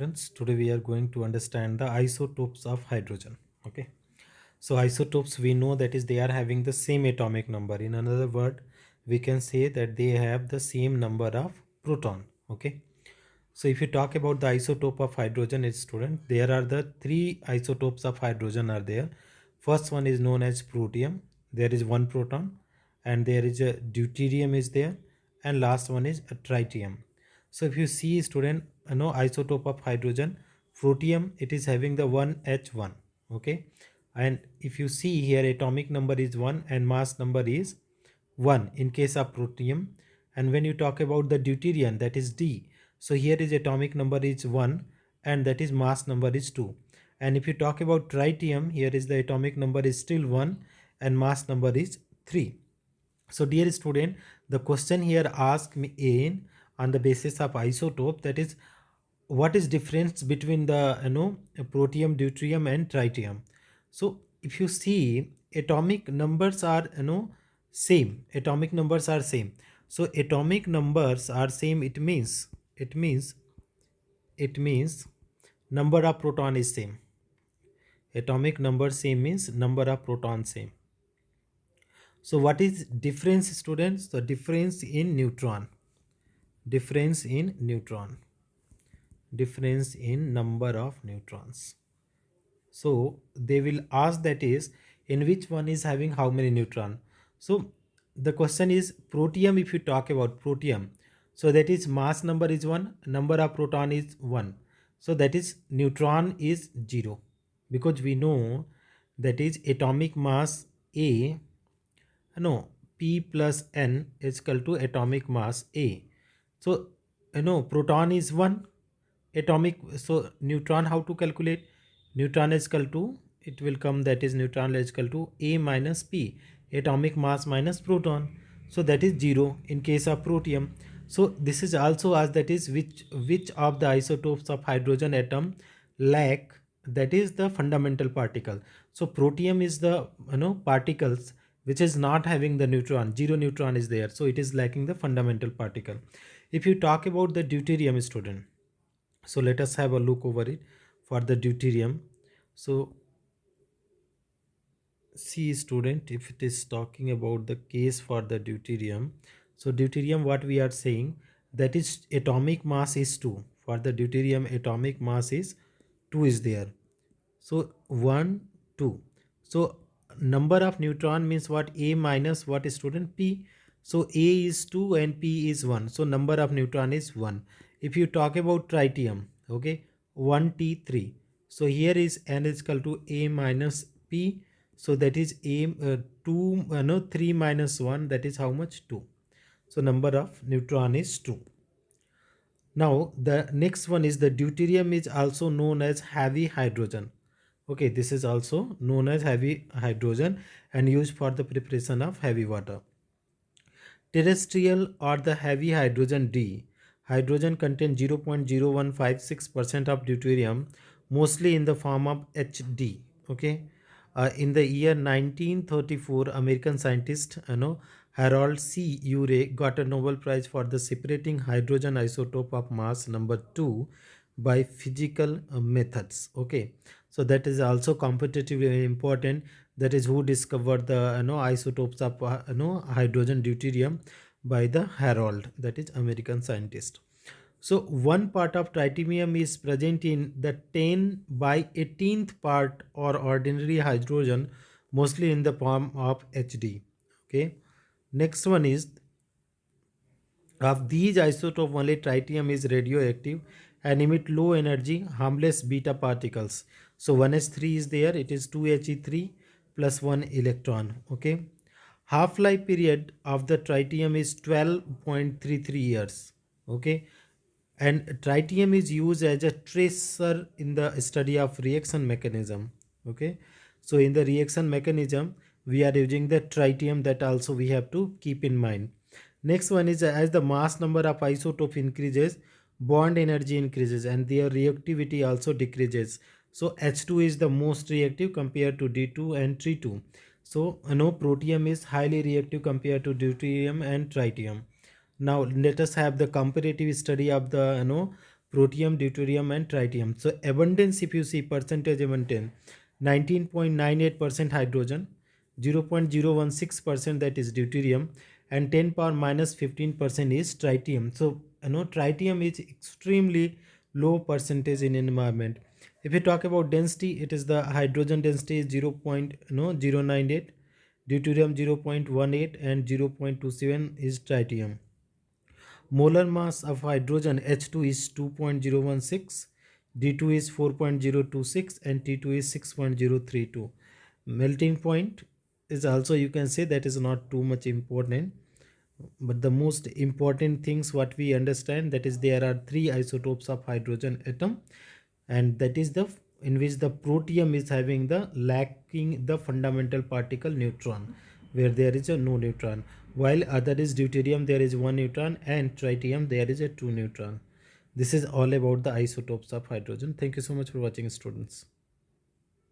Students, today we are going to understand the isotopes of hydrogen. Okay, so isotopes, we know that is they are having the same atomic number. In another word, we can say that they have the same number of proton. Okay, so if you talk about the isotope of hydrogen, it's student, there are the three isotopes of hydrogen are there. First one is known as protium. There is one proton, and there is a deuterium is there, and last one is a tritium. So if you see student, isotope of hydrogen, protium, it is having the 1H1. Okay, and if you see here, atomic number is 1 and mass number is 1 in case of protium. And when you talk about the deuterium, that is D, so here is atomic number is 1 and that is mass number is 2. And if you talk about tritium, here is the atomic number is still 1 and mass number is 3. So dear student, the question here asked me in on the basis of isotope, that is what is difference between the protium, deuterium and tritium. So if you see, atomic numbers are same, atomic numbers are same. So atomic numbers are same, it means number of proton is same. Atomic number same means number of proton same. So what is difference, students? The difference in neutron, difference in neutron, difference in number of neutrons. So they will ask that is in which one is having how many neutron. So the question is protium. If you talk about protium, so that is mass number is 1, number of proton is 1, so that is neutron is 0, because we know that is atomic mass A, no, P plus N is equal to atomic mass A. So proton is 1 atomic, so neutron, how to calculate? Neutron is equal to, it will come, that is neutron is equal to A minus P, atomic mass minus proton, so that is 0 in case of protium. So this is also asked, that is which of the isotopes of hydrogen atom lack, that is the fundamental particle. So protium is the particles which is not having the neutron, 0 neutron is there, so it is lacking the fundamental particle. If you talk about the deuterium, student, so let us have a look over it for the deuterium. So see student, if it is talking about the case for the deuterium, so deuterium, what we are saying, that is atomic mass is 2. For the deuterium, atomic mass is 2 is there. So 1 2, so number of neutron means what? A minus what, student? P. So A is 2 and P is 1, so number of neutron is 1. If you talk about tritium, okay, 1T3, so here is N is equal to A minus P, so that is A 2 no 3 minus 1, that is how much? 2. So number of neutron is 2. Now the next one is the deuterium is also known as heavy hydrogen. Okay, this is also known as heavy hydrogen and used for the preparation of heavy water. Terrestrial or the heavy hydrogen D. Hydrogen contains 0.0156% of deuterium, mostly in the form of HD. Okay. In the year 1934, American scientist Harold C. Urey got a Nobel Prize for the separating hydrogen isotope of mass number 2 by physical methods. Okay, so that is also competitively important. That is who discovered the isotopes of hydrogen deuterium, by the Harold, that is American scientist. So one part of tritium is present in the 10 by 18th part or ordinary hydrogen, mostly in the form of HD. Okay, next one is, of these isotope, only tritium is radioactive and emit low energy harmless beta particles. So 1s3 is there, it is 2he3 plus 1 electron. Okay, half-life period of the tritium is 12.33 years. Okay, and tritium is used as a tracer in the study of reaction mechanism. Okay, so in the reaction mechanism we are using the tritium, that also we have to keep in mind. Next one is, as the mass number of isotope increases, bond energy increases and their reactivity also decreases. So H2 is the most reactive compared to D2 and T2. So protium is highly reactive compared to deuterium and tritium. Now let us have the comparative study of the protium, deuterium and tritium. So abundance, if you see percentage abundance, 19.98% hydrogen, 0.016% that is deuterium, and 10 power minus 15% is tritium. So tritium is extremely low percentage in environment. If we talk about density, it is the hydrogen density is 0.098, deuterium 0.18 and 0.27 is tritium. Molar mass of hydrogen H2 is 2.016, D2 is 4.026 and T2 is 6.032. Melting point is also, you can say, that is not too much important, but the most important things what we understand, that is there are three isotopes of hydrogen atom, and that is the in which the protium is having the lacking the fundamental particle neutron, where there is a no neutron, while other is deuterium, there is one neutron, and tritium there is a two neutron. This is all about the isotopes of hydrogen. Thank you so much for watching, students.